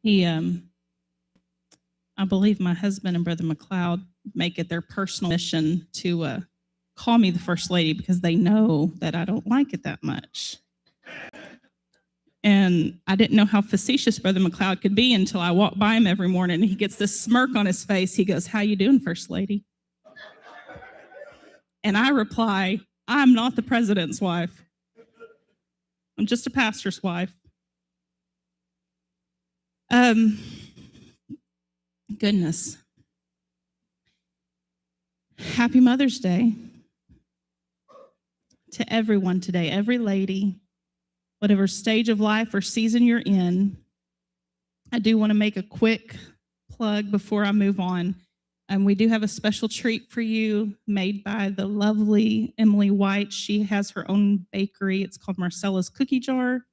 He, I believe my husband and Brother McLeod make it their personal mission to call me the First Lady because they know that I don't like it that much. And I didn't know how facetious Brother McLeod could be until I walked by him every morning and he gets this smirk on his face. He goes, "How you doing, First Lady?" And I reply, "I'm not the president's wife. I'm just a pastor's wife." Goodness. Happy Mother's Day to everyone today, every lady, whatever stage of life or season you're in. I do want to make a quick plug before I move on. We do have a special treat for you made by the lovely Emily White. She has her own bakery. It's called Marcella's Cookie Jar.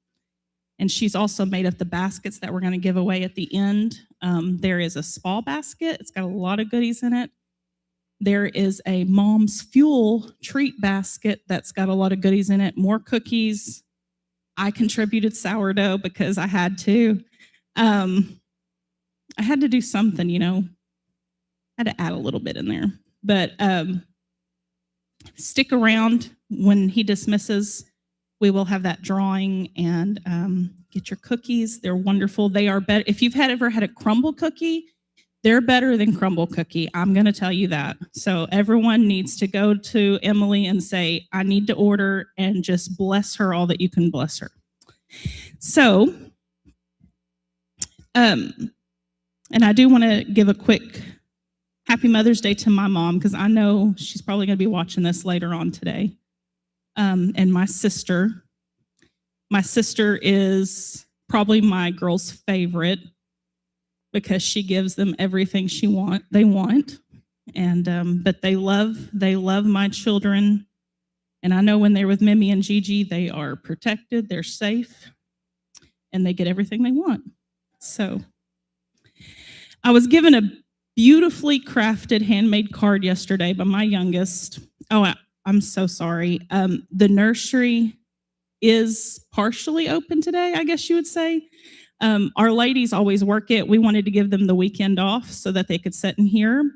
And she's also made up the baskets that we're going to give away at the end. There is a spa basket. It's got a lot of goodies in it. There is a Mom's Fuel treat basket that's got a lot of goodies in it. More cookies. I contributed sourdough because I had to. I had to do something, I had to add a little bit in there. But stick around when he dismisses. We will have that drawing and get your cookies. They're wonderful. They are better. If you've ever had a crumble cookie, they're better than crumble cookie. I'm going to tell you that. So everyone needs to go to Emily and say, "I need to order," and just bless her all that you can bless her. So, and I do want to give a quick Happy Mother's Day to my mom because I know she's probably going to be watching this later on today. And my sister is probably my girl's favorite because she gives them everything they want. And but they love my children. And I know when they're with Mimi and Gigi, they are protected, they're safe, and they get everything they want. So I was given a beautifully crafted handmade card yesterday by my youngest. Oh, I'm so sorry. The nursery is partially open today, I guess you would say. Our ladies always work it. We wanted to give them the weekend off so that they could sit in here.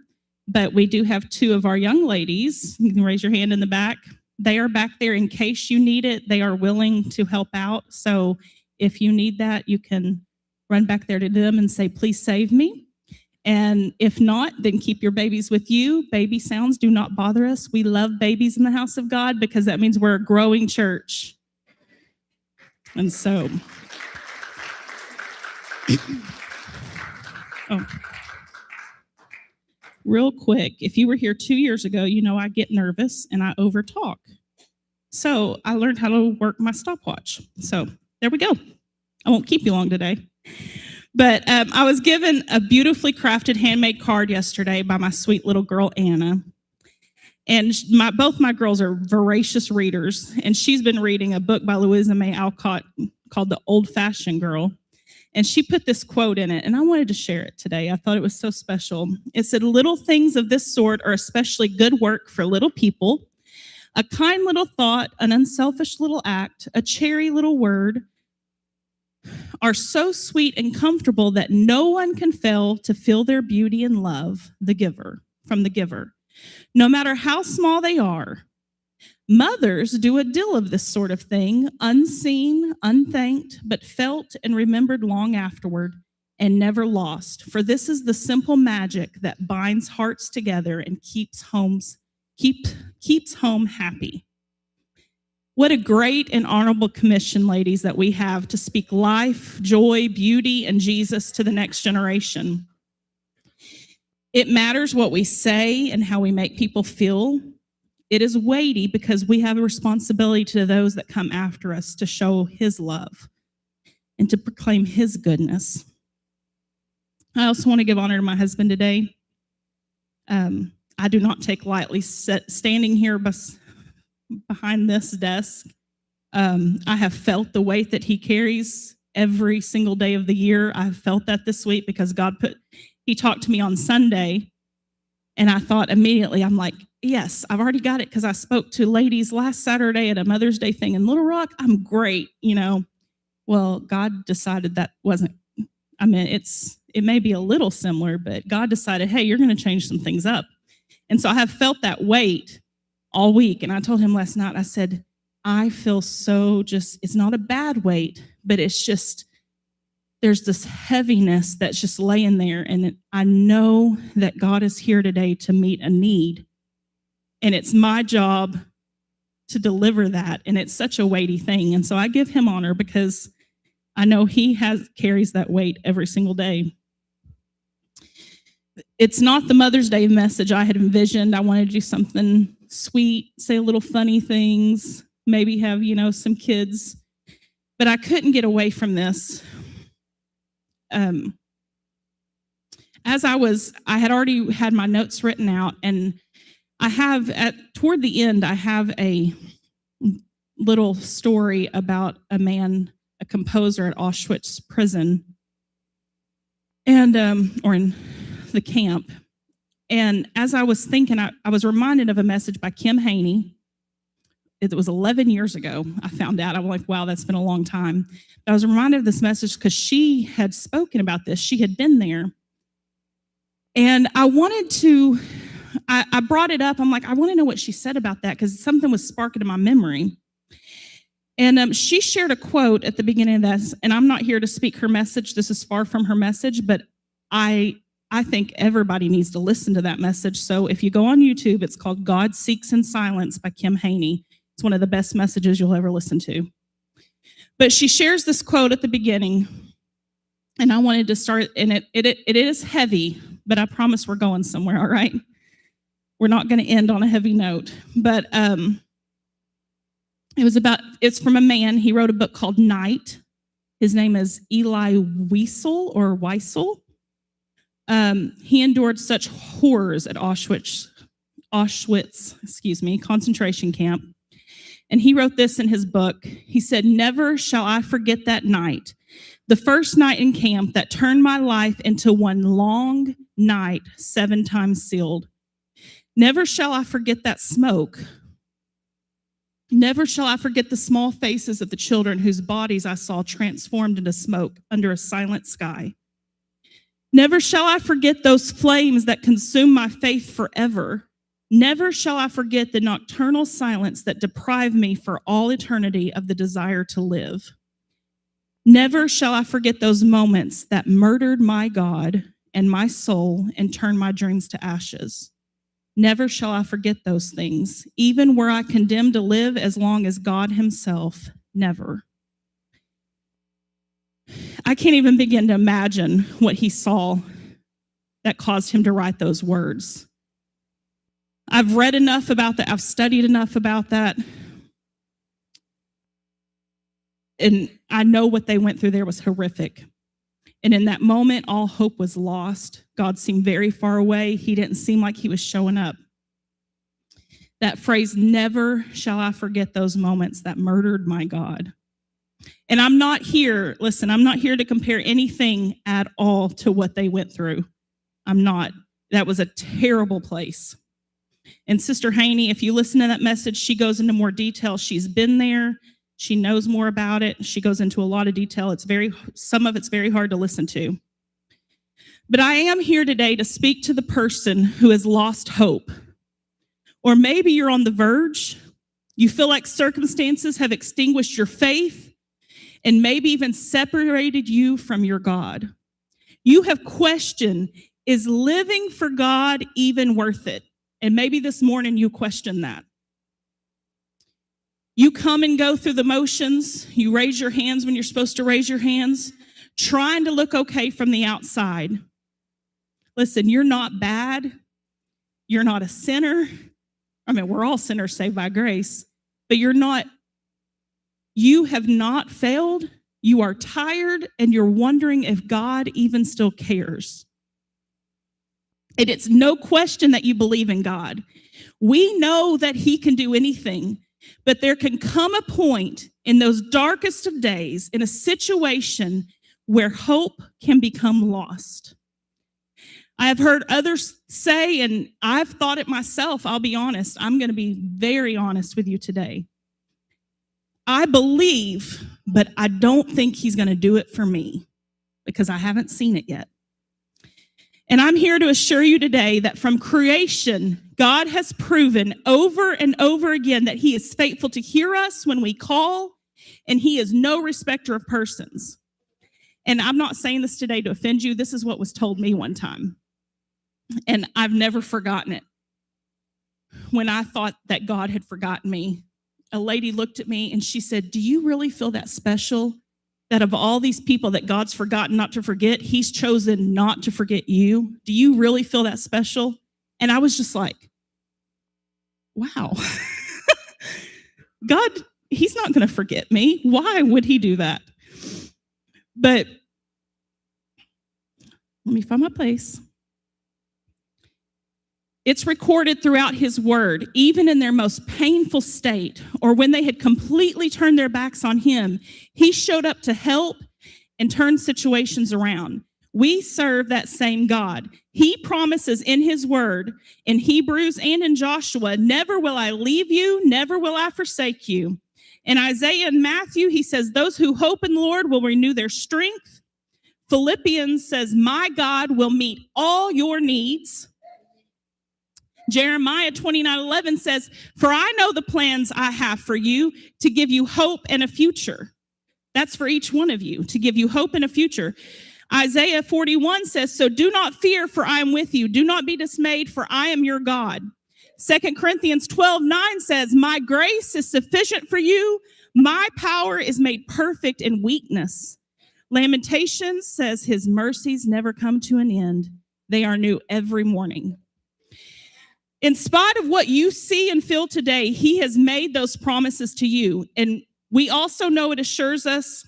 But we do have two of our young ladies. You can raise your hand in the back. They are back there in case you need it. They are willing to help out. So if you need that, you can run back there to them and say, "Please save me." And if not, then keep your babies with you. Baby sounds do not bother us. We love babies in the house of God because that means we're a growing church. And so, real quick, if you were here 2 years ago, you know I get nervous and I overtalk. So I learned how to work my stopwatch. So there we go. I won't keep you long today. But I was given a beautifully crafted handmade card yesterday by my sweet little girl, Anna. And both my girls are voracious readers. And she's been reading a book by Louisa May Alcott called The Old-Fashioned Girl. And she put this quote in it, and I wanted to share it today. I thought it was so special. It said, "Little things of this sort are especially good work for little people. A kind little thought, an unselfish little act, a cherry little word, are so sweet and comfortable that no one can fail to feel their beauty and love from the giver, no matter how small they are. Mothers do a deal of this sort of thing, unseen, unthanked, but felt and remembered long afterward and never lost. For this is the simple magic that binds hearts together and keeps home happy." What a great and honorable commission, ladies, that we have to speak life, joy, beauty, and Jesus to the next generation. It matters what we say and how we make people feel. It is weighty because we have a responsibility to those that come after us to show his love and to proclaim his goodness. I also want to give honor to my husband today. I do not take lightly standing here behind this desk. I have felt the weight that he carries every single day of the year. I've felt that this week because he talked to me on Sunday, and I thought immediately, I'm like, yes, I've already got it because I spoke to ladies last Saturday at a Mother's Day thing in Little Rock. I'm great, Well, God decided that wasn't I mean, it may be a little similar, but God decided, hey, you're going to change some things up. And so I have felt that weight all week. And I told him last night, I said, I feel so it's not a bad weight, but it's just, there's this heaviness that's just laying there. And I know that God is here today to meet a need. And it's my job to deliver that. And it's such a weighty thing. And so I give him honor because I know he carries that weight every single day. It's not the Mother's Day message I had envisioned. I wanted to do something sweet, say a little funny things, maybe have, some kids. But I couldn't get away from this. As I had already had my notes written out, and I have toward the end, I have a little story about a man, a composer at Auschwitz prison, and or in the camp. And as I was thinking, I was reminded of a message by Kim Haney. It was 11 years ago. I found out. I'm like, wow, that's been a long time. But I was reminded of this message because she had spoken about this. She had been there. And I wanted to, I brought it up. I'm like, I want to know what she said about that because something was sparking in my memory. And she shared a quote at the beginning of this, and I'm not here to speak her message. This is far from her message, but I think everybody needs to listen to that message. So if you go on YouTube, it's called God Seeks in Silence by Kim Haney. It's one of the best messages you'll ever listen to. But she shares this quote at the beginning, and I wanted to start, and it is heavy, but I promise we're going somewhere, all right? We're not going to end on a heavy note. But it's from a man. He wrote a book called Night. His name is Eli Wiesel. He endured such horrors at Auschwitz, concentration camp. And he wrote this in his book. He said, "Never shall I forget that night, the first night in camp that turned my life into one long night, 7 times sealed. Never shall I forget that smoke. Never shall I forget the small faces of the children whose bodies I saw transformed into smoke under a silent sky. Never shall I forget those flames that consume my faith forever. Never shall I forget the nocturnal silence that deprived me for all eternity of the desire to live. Never shall I forget those moments that murdered my God and my soul and turned my dreams to ashes. Never shall I forget those things, even were I condemned to live as long as God himself, never." I can't even begin to imagine what he saw that caused him to write those words. I've read enough about that. I've studied enough about that. And I know what they went through there was horrific. And in that moment, all hope was lost. God seemed very far away. He didn't seem like he was showing up. That phrase, "Never shall I forget those moments that murdered my God." And I'm not here to compare anything at all to what they went through. I'm not. That was a terrible place. And Sister Haney, if you listen to that message, she goes into more detail. She's been there. She knows more about it. She goes into a lot of detail. Some of it's very hard to listen to. But I am here today to speak to the person who has lost hope. Or maybe you're on the verge. You feel like circumstances have extinguished your faith and maybe even separated you from your God. You have questioned, is living for God even worth it? And maybe this morning you question that. You come and go through the motions. You raise your hands when you're supposed to raise your hands, trying to look okay from the outside. Listen, you're not bad. You're not a sinner. I mean, we're all sinners saved by grace, but you have not failed. You are tired and you're wondering if God even still cares. And it's no question that you believe in God. We know that he can do anything. But there can come a point in those darkest of days, in a situation where hope can become lost. I have heard others say, and I've thought it myself, I'll be honest. I'm going to be very honest with you today. I believe, but I don't think he's going to do it for me. because I haven't seen it yet. And I'm here to assure you today that from creation, God has proven over and over again that he is faithful to hear us when we call, and he is no respecter of persons. And I'm not saying this today to offend you. This is what was told me one time. And I've never forgotten it. When I thought that God had forgotten me, a lady looked at me and she said, "Do you really feel that special? That of all these people that God's forgotten not to forget, he's chosen not to forget you? Do you really feel that special?" And I was just like, wow. God, he's not going to forget me. Why would he do that? But let me find my place. It's recorded throughout his word, even in their most painful state, or when they had completely turned their backs on him, he showed up to help and turn situations around. We serve that same God. He promises in his word, in Hebrews and in Joshua, "Never will I leave you, never will I forsake you." In Isaiah and Matthew, he says, "Those who hope in the Lord will renew their strength." Philippians says, "My God will meet all your needs." Jeremiah 29:11 says, "For I know the plans I have for you, to give you hope and a future." That's for each one of you, to give you hope and a future. Isaiah 41 says, "So do not fear, for I am with you. Do not be dismayed, for I am your God." 2 Corinthians 12:9 says, "My grace is sufficient for you. My power is made perfect in weakness." Lamentations says, "His mercies never come to an end. They are new every morning." In spite of what you see and feel today, he has made those promises to you. And we also know it assures us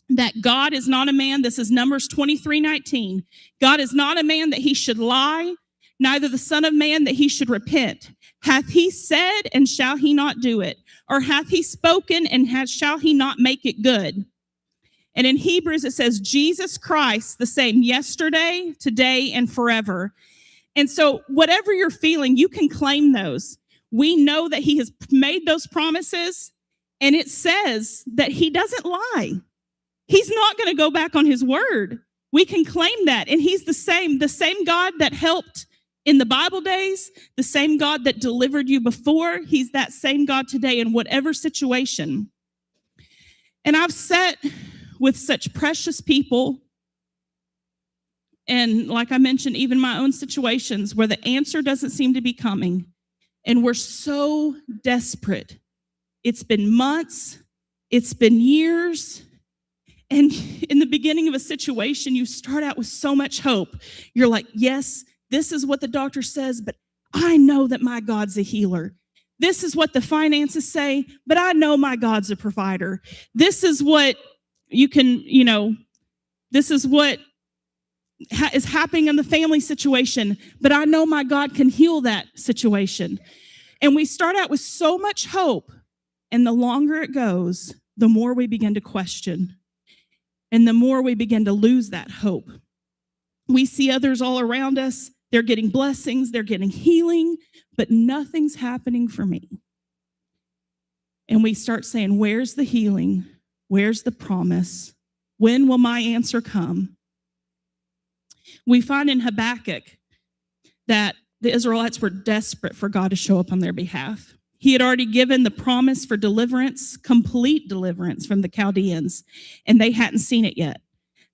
that God is not a man. This is Numbers 23:19. God is not a man that he should lie, neither the son of man that he should repent. Hath he said, and shall he not do it? Or hath he spoken, and shall he not make it good? And in Hebrews, it says, Jesus Christ, the same yesterday, today, and forever. And so whatever you're feeling, you can claim those. We know that he has made those promises, and it says that he doesn't lie. He's not going to go back on his word. We can claim that. And he's the same God that helped in the Bible days, the same God that delivered you before. He's that same God today in whatever situation. And I've sat with such precious people, and like I mentioned, even my own situations where the answer doesn't seem to be coming, and we're so desperate. It's been months, it's been years, and in the beginning of a situation, you start out with so much hope. You're like, yes, this is what the doctor says, but I know that my God's a healer. This is what the finances say, but I know my God's a provider. This is what this is what is happening in the family situation, but I know my God can heal that situation. And we start out with so much hope, and the longer it goes, the more we begin to question, and the more we begin to lose that hope. We see others all around us. They're getting blessings, they're getting healing, but nothing's happening for me. And we start saying, where's the healing? Where's the promise? When will my answer come? We find in Habakkuk that the Israelites were desperate for God to show up on their behalf. He had already given the promise for deliverance, complete deliverance from the Chaldeans, and they hadn't seen it yet.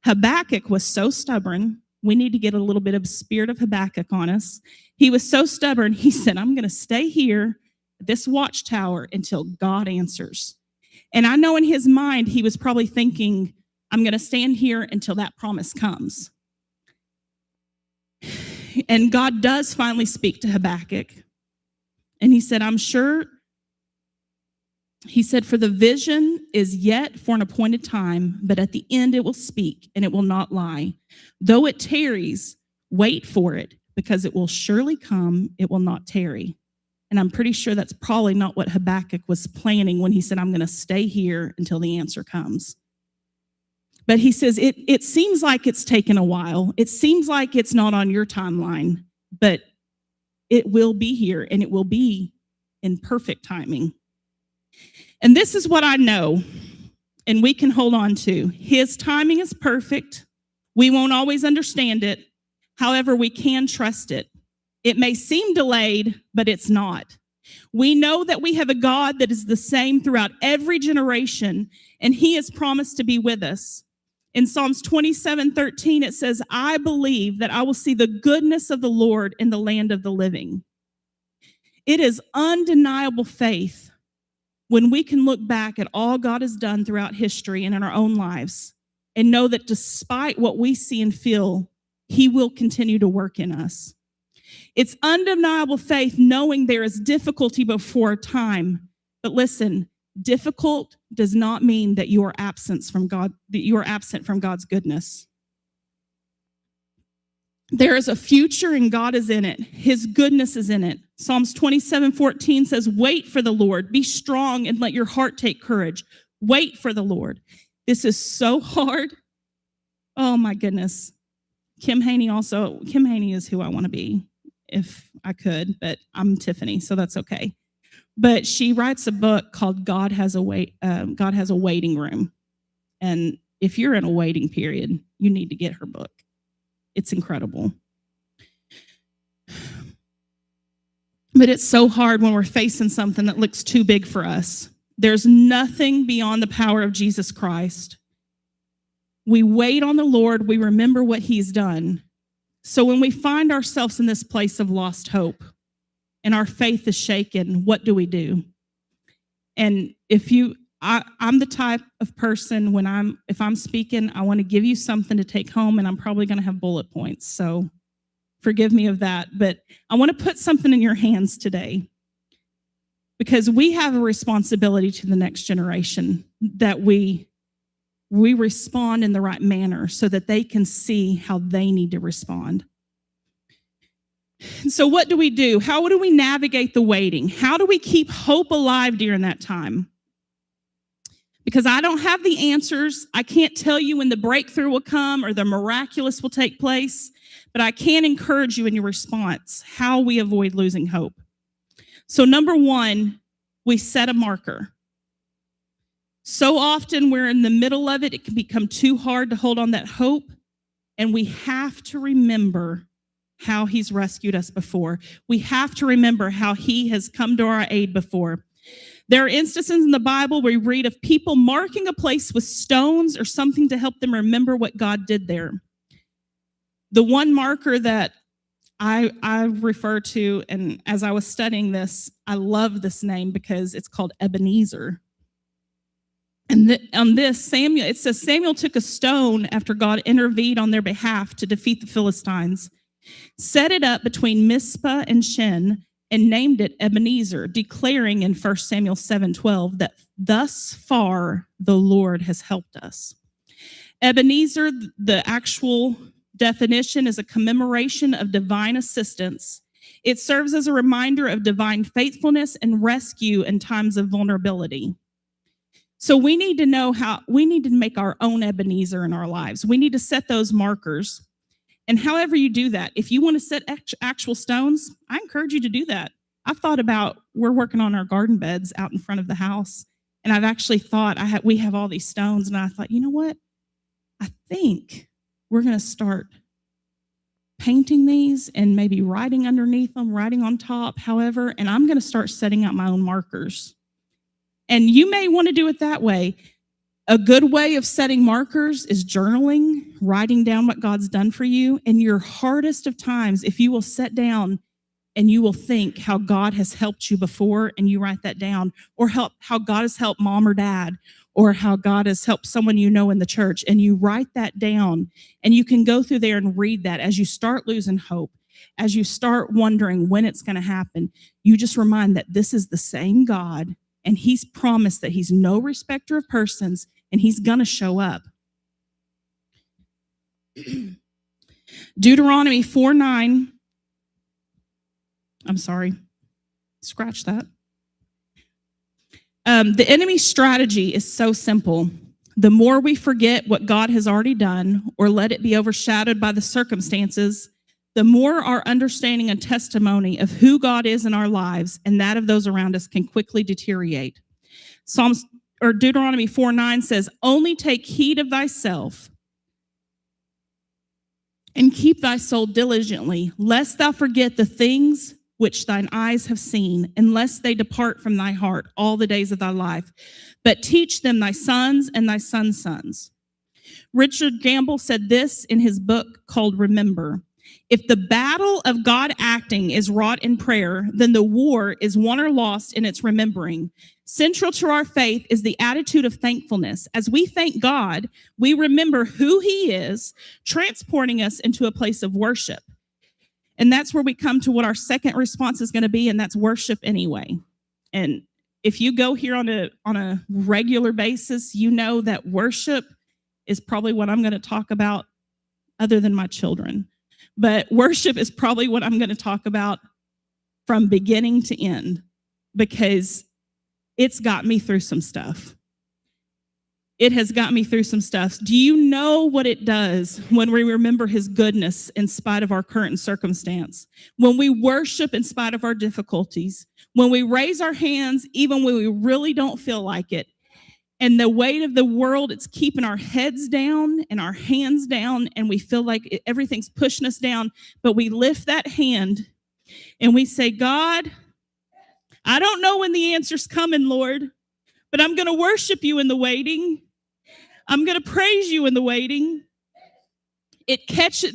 Habakkuk was so stubborn. We need to get a little bit of spirit of Habakkuk on us. He was so stubborn, he said, I'm going to stay here at this watchtower until God answers. And I know in his mind, he was probably thinking, I'm going to stand here until that promise comes. And God does finally speak to Habakkuk. And he said, I'm sure, he said, for the vision is yet for an appointed time, but at the end it will speak and it will not lie. Though it tarries, wait for it, because it will surely come, it will not tarry. And I'm pretty sure that's probably not what Habakkuk was planning when he said, I'm going to stay here until the answer comes. But he says, it seems like it's taken a while. It seems like it's not on your timeline, but it will be here, and it will be in perfect timing. And this is what I know, and we can hold on to. His timing is perfect. We won't always understand it. However, we can trust it. It may seem delayed, but it's not. We know that we have a God that is the same throughout every generation, and he has promised to be with us. In Psalms 27:13, it says, I believe that I will see the goodness of the Lord in the land of the living. It is undeniable faith when we can look back at all God has done throughout history and in our own lives and know that despite what we see and feel, he will continue to work in us. It's undeniable faith knowing there is difficulty before time. But listen, difficult does not mean that you are absent from God, that you are absent from God's goodness. There is a future and God is in it. His goodness is in it. Psalms 27:14 says, wait for the Lord. Be strong and let your heart take courage. Wait for the Lord. This is so hard. Oh my goodness. Kim Haney is who I want to be if I could, but I'm Tiffany, so that's okay. But she writes a book called God Has a Waiting Room. And if you're in a waiting period, you need to get her book. It's incredible. But it's so hard when we're facing something that looks too big for us. There's nothing beyond the power of Jesus Christ. We wait on the Lord. We remember what he's done. So when we find ourselves in this place of lost hope and our faith is shaken, what do we do? And I'm the type of person if I'm speaking, I want to give you something to take home, and I'm probably going to have bullet points. So forgive me of that. But I want to put something in your hands today because we have a responsibility to the next generation that we respond in the right manner so that they can see how they need to respond. So what do we do? How do we navigate the waiting? How do we keep hope alive during that time? Because I don't have the answers. I can't tell you when the breakthrough will come or the miraculous will take place, but I can encourage you in your response how we avoid losing hope. So number one, we set a marker. So often we're in the middle of it. It can become too hard to hold on that hope, and we have to remember how he's rescued us before. We have to remember how he has come to our aid before. There are instances in the Bible where we read of people marking a place with stones or something to help them remember what God did there. The one marker that I refer to, and as I was studying this, I love this name because it's called Ebenezer. And on this, it says Samuel took a stone after God intervened on their behalf to defeat the Philistines, set it up between Mizpah and Shen, and named it Ebenezer, declaring in 1 Samuel 7:12 that thus far the Lord has helped us. Ebenezer, the actual definition, is a commemoration of divine assistance. It serves as a reminder of divine faithfulness and rescue in times of vulnerability. So we need to know we need to make our own Ebenezer in our lives. We need to set those markers. And however you do that, if you want to set actual stones, I encourage you to do that. I've thought about, we're working on our garden beds out in front of the house, and I've actually thought we have all these stones, and I thought, you know what? I think we're going to start painting these and maybe writing underneath them, writing on top, however, and I'm going to start setting out my own markers. And you may want to do it that way. A good way of setting markers is journaling, writing down what God's done for you. In your hardest of times, if you will sit down and you will think how God has helped you before and you write that down, or how God has helped mom or dad, or how God has helped someone you know in the church, and you write that down, and you can go through there and read that as you start losing hope, as you start wondering when it's going to happen. You just remind that this is the same God, and he's promised that he's no respecter of persons, and he's going to show up. Deuteronomy 4:9. I'm sorry. Scratch that. The enemy's strategy is so simple. The more we forget what God has already done or let it be overshadowed by the circumstances, the more our understanding and testimony of who God is in our lives and that of those around us can quickly deteriorate. Deuteronomy 4:9 says, only take heed of thyself And keep thy soul diligently, lest thou forget the things which thine eyes have seen, and lest they depart from thy heart all the days of thy life. But teach them thy sons and thy sons' sons. Richard Gamble said this in his book called Remember. If the battle of God acting is wrought in prayer, then the war is won or lost in its remembering. Central to our faith is the attitude of thankfulness. As we thank God, we remember who he is, transporting us into a place of worship. And that's where we come to what our second response is going to be, and that's worship anyway. And if you go here on a regular basis, you know that worship is probably what I'm going to talk about other than my children. But worship is probably what I'm going to talk about from beginning to end, because it's got me through some stuff. It has got me through some stuff. Do you know what it does when we remember his goodness in spite of our current circumstance? When we worship in spite of our difficulties, when we raise our hands even when we really don't feel like it, and the weight of the world, it's keeping our heads down and our hands down, and we feel like everything's pushing us down, but we lift that hand and we say, God, I don't know when the answer's coming, Lord, but I'm going to worship you in the waiting. I'm going to praise you in the waiting. It catches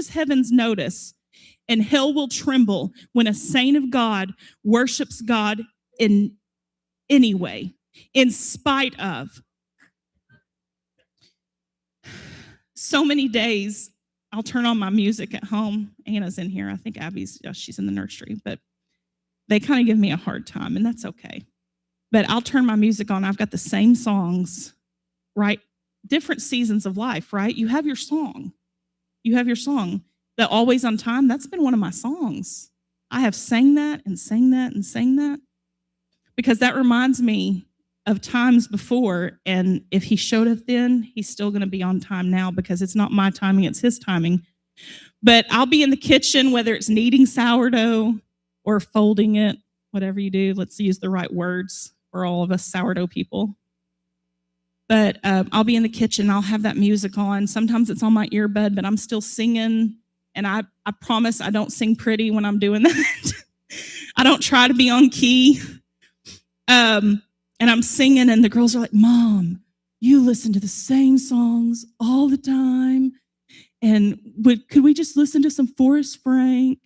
heaven's notice, and hell will tremble when a saint of God worships God in any way, in spite of. So many days, I'll turn on my music at home. Anna's in here. I think she's in the nursery, but they kind of give me a hard time, and that's okay. But I'll turn my music on. I've got the same songs, right? Different seasons of life, right? You have your song. The Always on Time, that's been one of my songs. I have sang that and sang that and sang that, because that reminds me of times before, and if he showed up then, he's still going to be on time now, because it's not my timing, it's his timing. But I'll be in the kitchen, whether it's kneading sourdough or folding it, whatever you do. Let's use the right words for all of us sourdough people. But I'll be in the kitchen, I'll have that music on. Sometimes it's on my earbud, but I'm still singing, and I promise I don't sing pretty when I'm doing that. I don't try to be on key. And I'm singing, and the girls are like, Mom, you listen to the same songs all the time. And could we just listen to some Forrest Frank?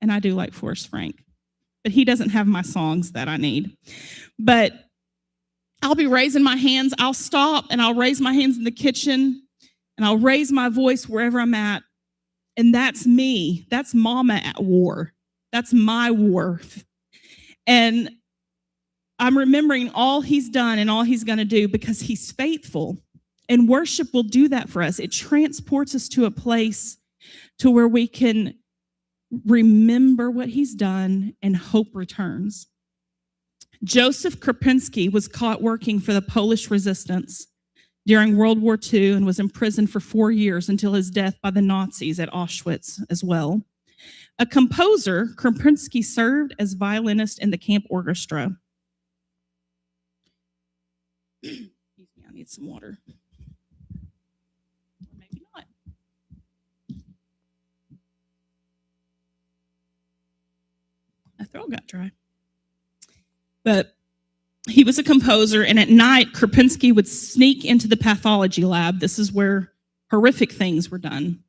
And I do like Forrest Frank, but he doesn't have my songs that I need. But I'll be raising my hands. I'll stop and I'll raise my hands in the kitchen, and I'll raise my voice wherever I'm at. And that's me. That's Mama at war. That's my war. And I'm remembering all he's done and all he's going to do, because he's faithful. And worship will do that for us. It transports us to a place to where we can remember what he's done, and hope returns. Joseph Krupinski was caught working for the Polish resistance during World War II and was imprisoned for 4 years until his death by the Nazis at Auschwitz as well. A composer, Krupinski served as violinist in the camp orchestra. Excuse me, I need some water. Or maybe not. My throat got dry. But he was a composer, and at night, Krupinski would sneak into the pathology lab. This is where horrific things were done.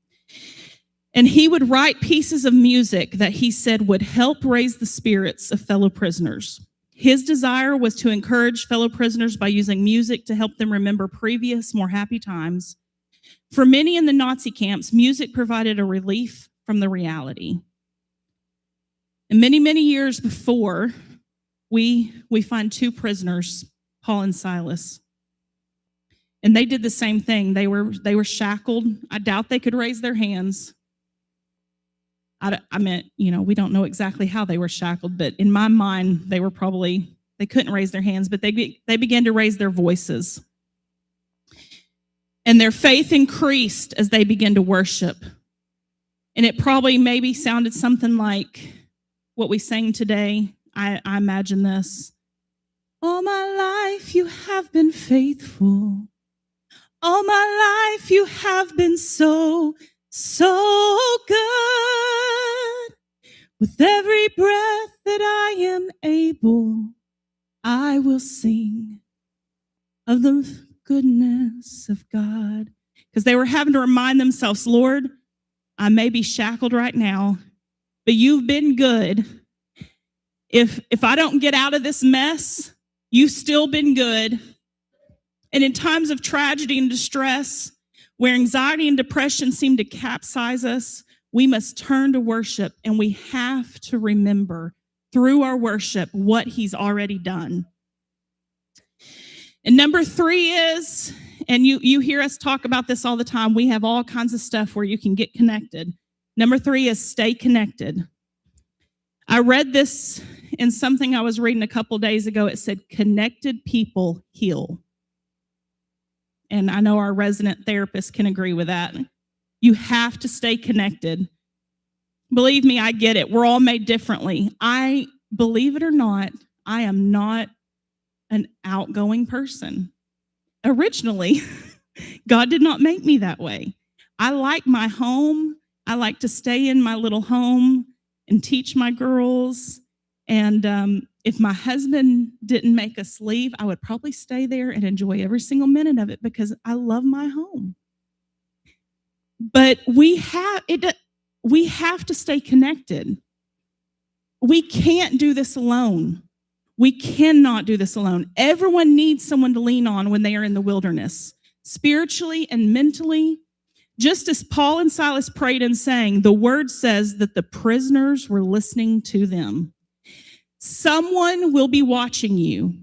And he would write pieces of music that he said would help raise the spirits of fellow prisoners. His desire was to encourage fellow prisoners by using music to help them remember previous, more happy times. For many in the Nazi camps, music provided a relief from the reality. And many, many years before, we find two prisoners, Paul and Silas. And they did the same thing. They were shackled. I doubt they could raise their hands. We don't know exactly how they were shackled, but in my mind, they couldn't raise their hands, but they began to raise their voices. And their faith increased as they began to worship. And it probably maybe sounded something like what we sang today. I imagine this. All my life you have been faithful. All my life you have been so, so good. With every breath that I am able, I will sing of the goodness of God. Because they were having to remind themselves, Lord, I may be shackled right now, but you've been good. If I don't get out of this mess, you've still been good. And in times of tragedy and distress, where anxiety and depression seem to capsize us, we must turn to worship, and we have to remember through our worship what he's already done. And number 3 is, and you hear us talk about this all the time, we have all kinds of stuff where you can get connected. Number 3 is stay connected. I read this in something I was reading a couple days ago. It said, connected people heal. And I know our resident therapist can agree with that. You have to stay connected. Believe me, I get it. We're all made differently. Believe it or not, I am not an outgoing person. Originally, God did not make me that way. I like my home. I like to stay in my little home and teach my girls. And if my husband didn't make us leave, I would probably stay there and enjoy every single minute of it because I love my home. But we have to stay connected. We can't do this alone. We cannot do this alone. Everyone needs someone to lean on when they are in the wilderness, spiritually and mentally. Just as Paul and Silas prayed and sang, the word says that the prisoners were listening to them. Someone will be watching you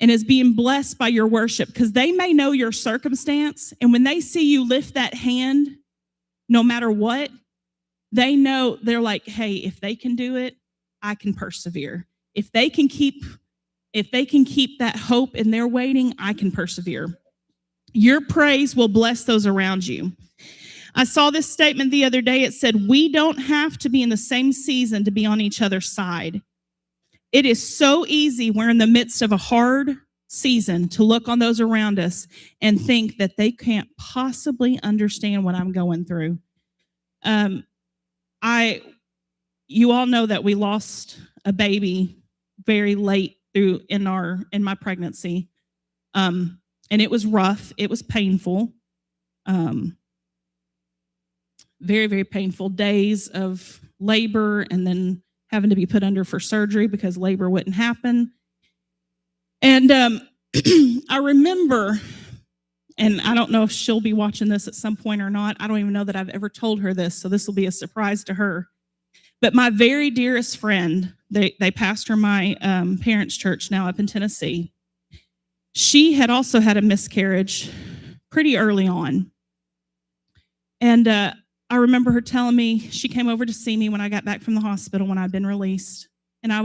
and is being blessed by your worship because they may know your circumstance. And when they see you lift that hand, no matter what, they know, they're like, hey, if they can do it, I can persevere. If they can keep that hope in their waiting, I can persevere. Your praise will bless those around you. I saw this statement the other day. It said, we don't have to be in the same season to be on each other's side. It is so easy, we're in the midst of a hard season, to look on those around us and think that they can't possibly understand what I'm going through. You all know that we lost a baby very late in my pregnancy. And it was rough. It was painful. Very, very painful days of labor and then having to be put under for surgery because labor wouldn't happen. And I remember, and I don't know if she'll be watching this at some point or not. I don't even know that I've ever told her this, so this will be a surprise to her. But my very dearest friend, they pastor my parents' church now up in Tennessee. She had also had a miscarriage pretty early on. And I remember her telling me, she came over to see me when I got back from the hospital when I'd been released. And I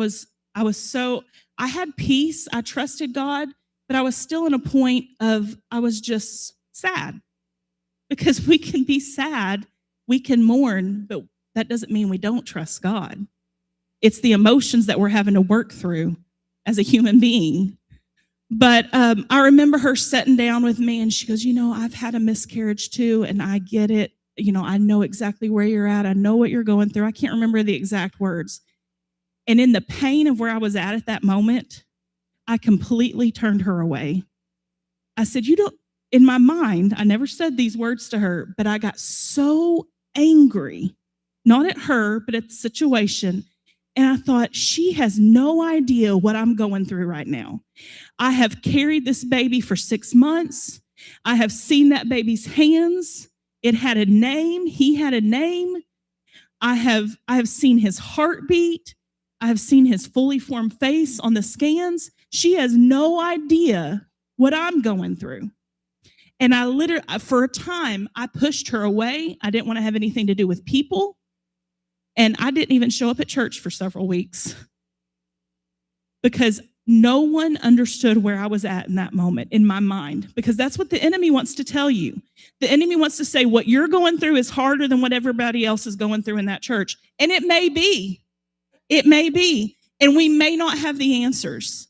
had peace. I trusted God, but I was still in a point of, I was just sad. Because we can be sad, we can mourn, but that doesn't mean we don't trust God. It's the emotions that we're having to work through as a human being. But I remember her sitting down with me and she goes, I've had a miscarriage too, and I get it. I know exactly where you're at. I know what you're going through. I can't remember the exact words. And in the pain of where I was at that moment, I completely turned her away. I said, in my mind, I never said these words to her, but I got so angry, not at her, but at the situation. And I thought, she has no idea what I'm going through right now. I have carried this baby for 6 months. I have seen that baby's hands. It had a name. He had a name. I have seen his heartbeat. I have seen his fully formed face on the scans. She has no idea what I'm going through. And I literally, for a time, I pushed her away. I didn't want to have anything to do with people. And I didn't even show up at church for several weeks because no one understood where I was at in that moment in my mind, because that's what the enemy wants to tell you. The enemy wants to say what you're going through is harder than what everybody else is going through in that church. And it may be. It may be. And we may not have the answers,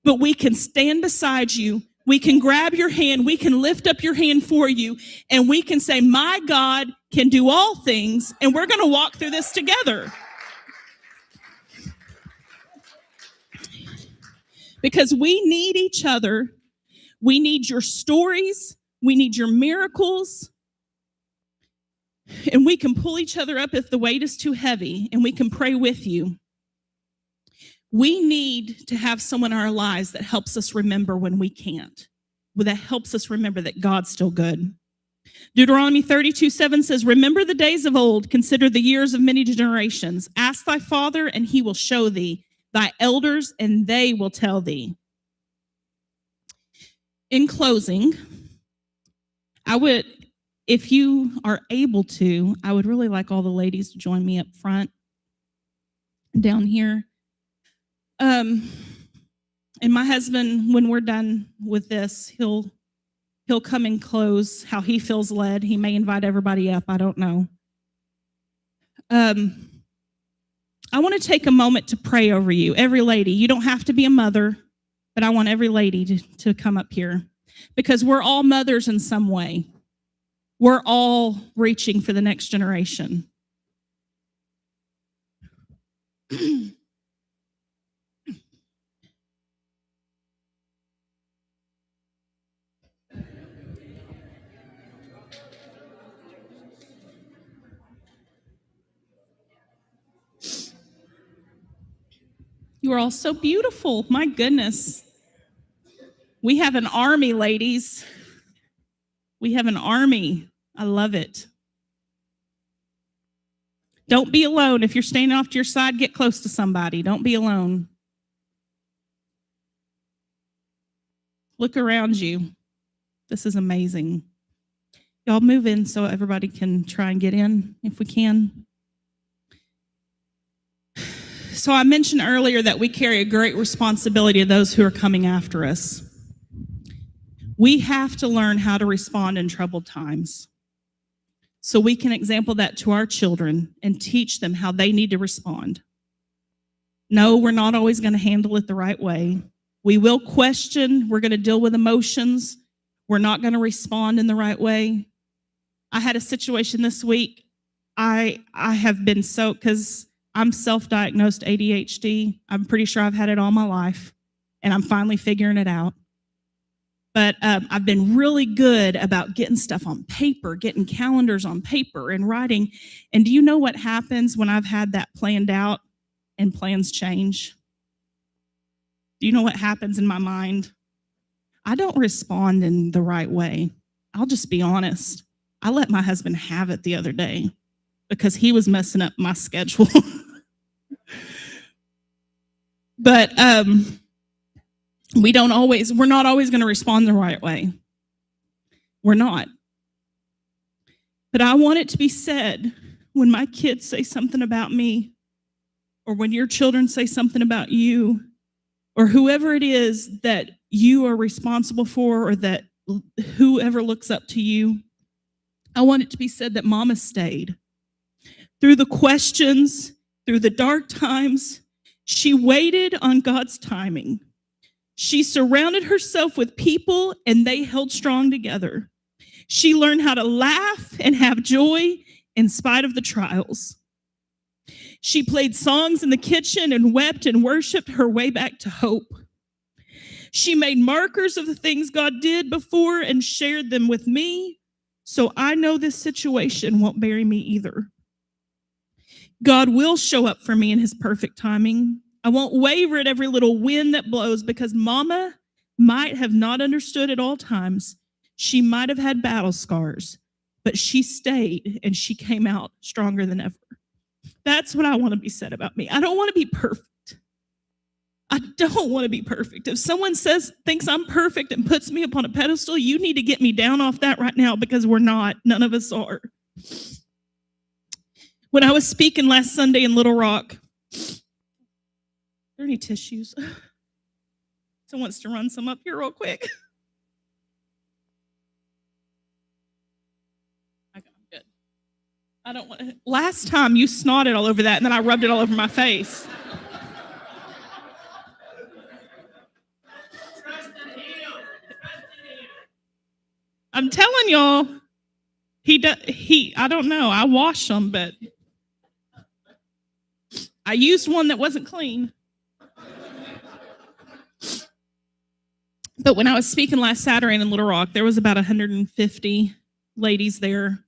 but we can stand beside you. We can grab your hand. We can lift up your hand for you. And we can say, my God can do all things. And we're going to walk through this together. Because we need each other. We need your stories. We need your miracles. And we can pull each other up if the weight is too heavy, and we can pray with you. We need to have someone in our lives that helps us remember when we can't, that helps us remember that God's still good. Deuteronomy 32:7 says, remember the days of old, consider the years of many generations. Ask thy father, and he will show thee, thy elders, and they will tell thee. In closing, if you are able to, I would really like all the ladies to join me up front, down here. And my husband, when we're done with this, he'll come and close how he feels led. He may invite everybody up. I don't know. I want to take a moment to pray over you. Every lady, you don't have to be a mother, but I want every lady to come up here, because we're all mothers in some way. We're all reaching for the next generation. You are all so beautiful. My goodness. We have an army, ladies. We have an army. I love it. Don't be alone. If you're standing off to your side, get close to somebody. Don't be alone. Look around you. This is amazing. Y'all move in so everybody can try and get in if we can. So I mentioned earlier that we carry a great responsibility to those who are coming after us. We have to learn how to respond in troubled times, so we can example that to our children and teach them how they need to respond. No, we're not always going to handle it the right way. We will question. We're going to deal with emotions. We're not going to respond in the right way. I had a situation this week. I have been so, because I'm self-diagnosed ADHD. I'm pretty sure I've had it all my life, and I'm finally figuring it out. But I've been really good about getting stuff on paper, getting calendars on paper and writing. And do you know what happens when I've had that planned out and plans change? Do you know what happens in my mind? I don't respond in the right way. I'll just be honest. I let my husband have it the other day because he was messing up my schedule. But we're not always going to respond the right way. We're not. But I want it to be said when my kids say something about me, or when your children say something about you, or whoever it is that you are responsible for, or that whoever looks up to you, I want it to be said that Mama stayed. Through the questions, through the dark times, she waited on God's timing. She surrounded herself with people, and they held strong together. She learned how to laugh and have joy in spite of the trials. She played songs in the kitchen and wept and worshiped her way back to hope. She made markers of the things God did before and shared them with me, so I know this situation won't bury me either. God will show up for me in his perfect timing. I won't waver at every little wind that blows, because Mama might have not understood at all times. She might have had battle scars, but she stayed and she came out stronger than ever. That's what I want to be said about me. I don't want to be perfect. I don't want to be perfect. If someone thinks I'm perfect and puts me up on a pedestal, you need to get me down off that right now, because we're not. None of us are. When I was speaking last Sunday in Little Rock, are there any tissues? Someone wants to run some up here real quick. Okay, I'm good. I don't want to. Last time you snotted all over that, and then I rubbed it all over my face. I'm telling y'all, I don't know. I wash them, but I used one that wasn't clean. But when I was speaking last Saturday in Little Rock, there was about 150 ladies there.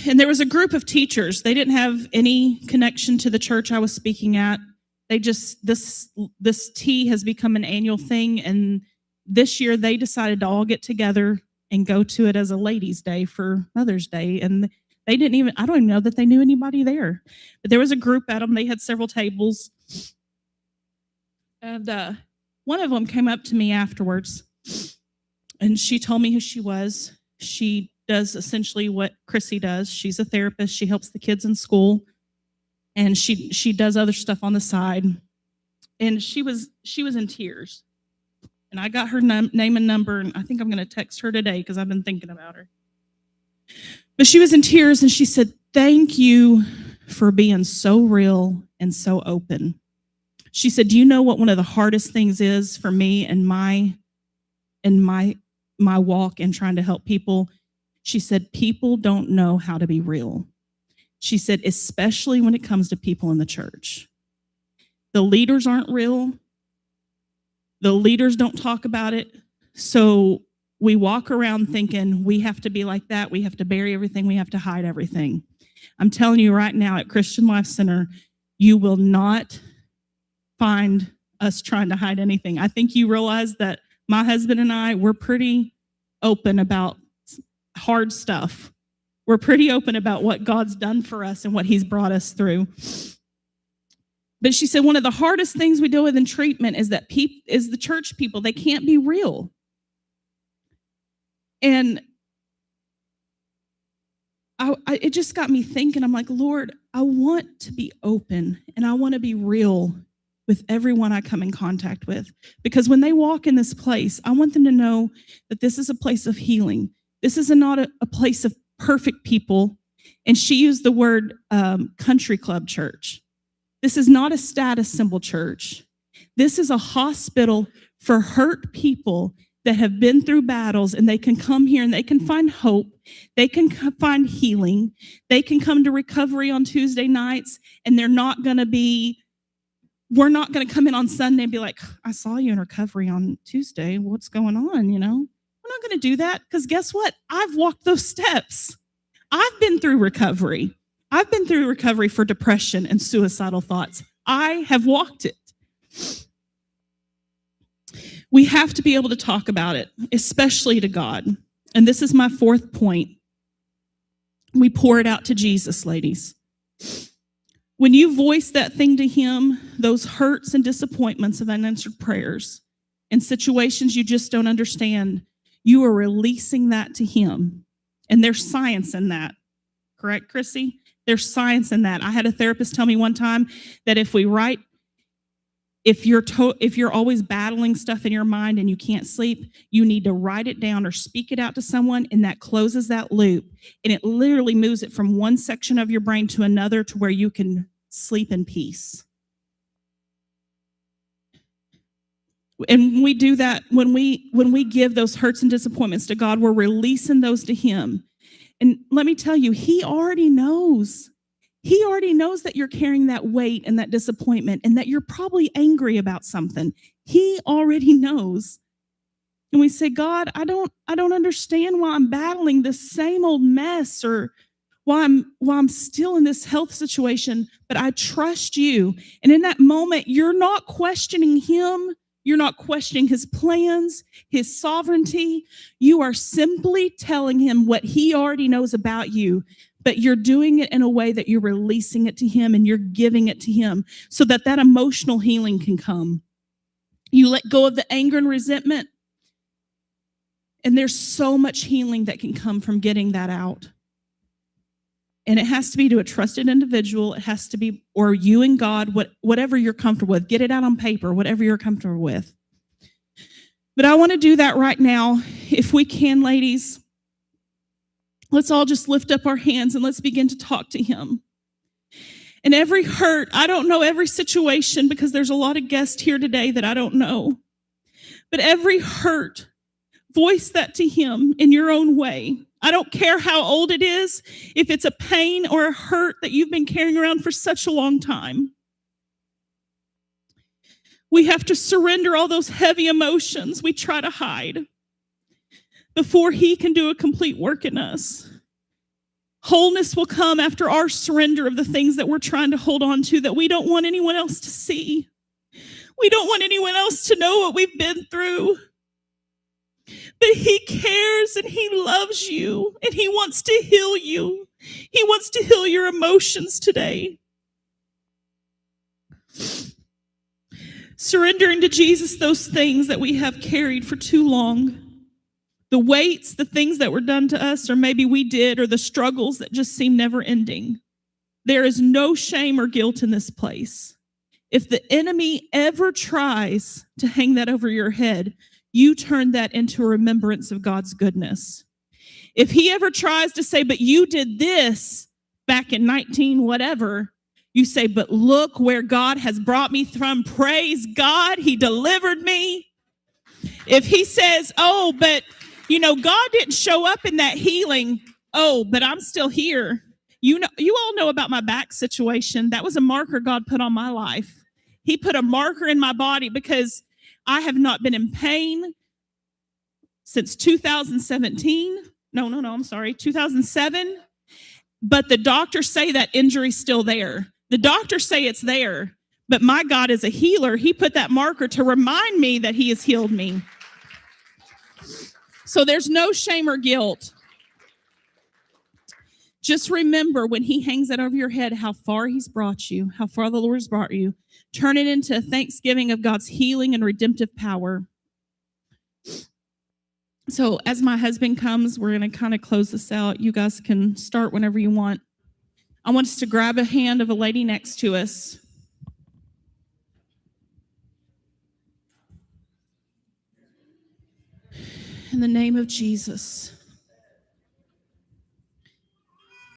And there was a group of teachers. They didn't have any connection to the church I was speaking at. They just, this tea has become an annual thing. And this year they decided to all get together and go to it as a ladies' day for Mother's Day. And I don't even know that they knew anybody there. But there was a group at them. They had several tables. And one of them came up to me afterwards, and she told me who she was. She does essentially what Chrissy does. She's a therapist. She helps the kids in school, and she does other stuff on the side. And she was in tears. And I got her name and number, and I think I'm going to text her today because I've been thinking about her. But she was in tears, and she said, "Thank you for being so real and so open." She said, "Do you know what one of the hardest things is for me and my walk in trying to help people?" She said, "People don't know how to be real." She said, "Especially when it comes to people in the church. The leaders aren't real. The leaders don't talk about it. So we walk around thinking we have to be like that. We have to bury everything. We have to hide everything." I'm telling you right now at Christian Life Center, you will not find us trying to hide anything. I think you realize that my husband and I, we're pretty open about hard stuff. We're pretty open about what God's done for us and what he's brought us through. But she said one of the hardest things we deal with in treatment is that is the church people. They can't be real. And it just got me thinking. I'm like, Lord, I want to be open and I want to be real with everyone I come in contact with. Because when they walk in this place, I want them to know that this is a place of healing. This is not a place of perfect people. And she used the word country club church. This is not a status symbol church. This is a hospital for hurt people that have been through battles, and they can come here and they can find hope. They can find healing. They can come to recovery on Tuesday nights, and we're not going to come in on Sunday and be like, "I saw you in recovery on Tuesday. What's going on?" We're not going to do that, because guess what? I've walked those steps. I've been through recovery. I've been through recovery for depression and suicidal thoughts. I have walked it. We have to be able to talk about it, especially to God. And this is my fourth point. We pour it out to Jesus, ladies. When you voice that thing to him, those hurts and disappointments of unanswered prayers and situations you just don't understand, you are releasing that to him. And there's science in that. Correct, Chrissy? There's science in that. I had a therapist tell me one time that if you're always battling stuff in your mind and you can't sleep, you need to write it down or speak it out to someone, and that closes that loop. And it literally moves it from one section of your brain to another to where you can sleep in peace. And we do that when we give those hurts and disappointments to God, we're releasing those to him. And let me tell you, he already knows. He already knows that you're carrying that weight and that disappointment and that you're probably angry about something. He already knows. And we say, "God, I don't understand why I'm battling this same old mess, or why I'm still in this health situation, but I trust you." And in that moment, you're not questioning him. You're not questioning his plans, his sovereignty. You are simply telling him what he already knows about you, but you're doing it in a way that you're releasing it to him and you're giving it to him so that that emotional healing can come. You let go of the anger and resentment, and there's so much healing that can come from getting that out. And it has to be to a trusted individual. It has to be, or you and God, whatever you're comfortable with. Get it out on paper, whatever you're comfortable with. But I want to do that right now. If we can, ladies, let's all just lift up our hands and let's begin to talk to him. And every hurt, I don't know every situation because there's a lot of guests here today that I don't know. But every hurt, Voice that to him in your own way. I don't care how old it is, if it's a pain or a hurt that you've been carrying around for such a long time. We have to surrender all those heavy emotions we try to hide before he can do a complete work in us. Wholeness will come after our surrender of the things that we're trying to hold on to that we don't want anyone else to see. We don't want anyone else to know what we've been through. But he cares and he loves you and he wants to heal you. He wants to heal your emotions today. Surrendering to Jesus those things that we have carried for too long. The weights, the things that were done to us, or maybe we did, or the struggles that just seem never ending. There is no shame or guilt in this place. If the enemy ever tries to hang that over your head, you turn that into a remembrance of God's goodness. If he ever tries to say, but you did this back in 19 whatever, you say, but look where God has brought me from. Praise God, he delivered me. If he says, oh, but God didn't show up in that healing. Oh, but I'm still here. You all know about my back situation. That was a marker God put on my life. He put a marker in my body because I have not been in pain since 2017. No, I'm sorry, 2007. But the doctors say that injury's still there. The doctors say it's there. But my God is a healer. He put that marker to remind me that he has healed me. So there's no shame or guilt. Just remember when he hangs that over your head, how far he's brought you, how far the Lord's brought you. Turn it into a thanksgiving of God's healing and redemptive power. So as my husband comes, we're going to kind of close this out. You guys can start whenever you want. I want us to grab a hand of a lady next to us. In the name of Jesus.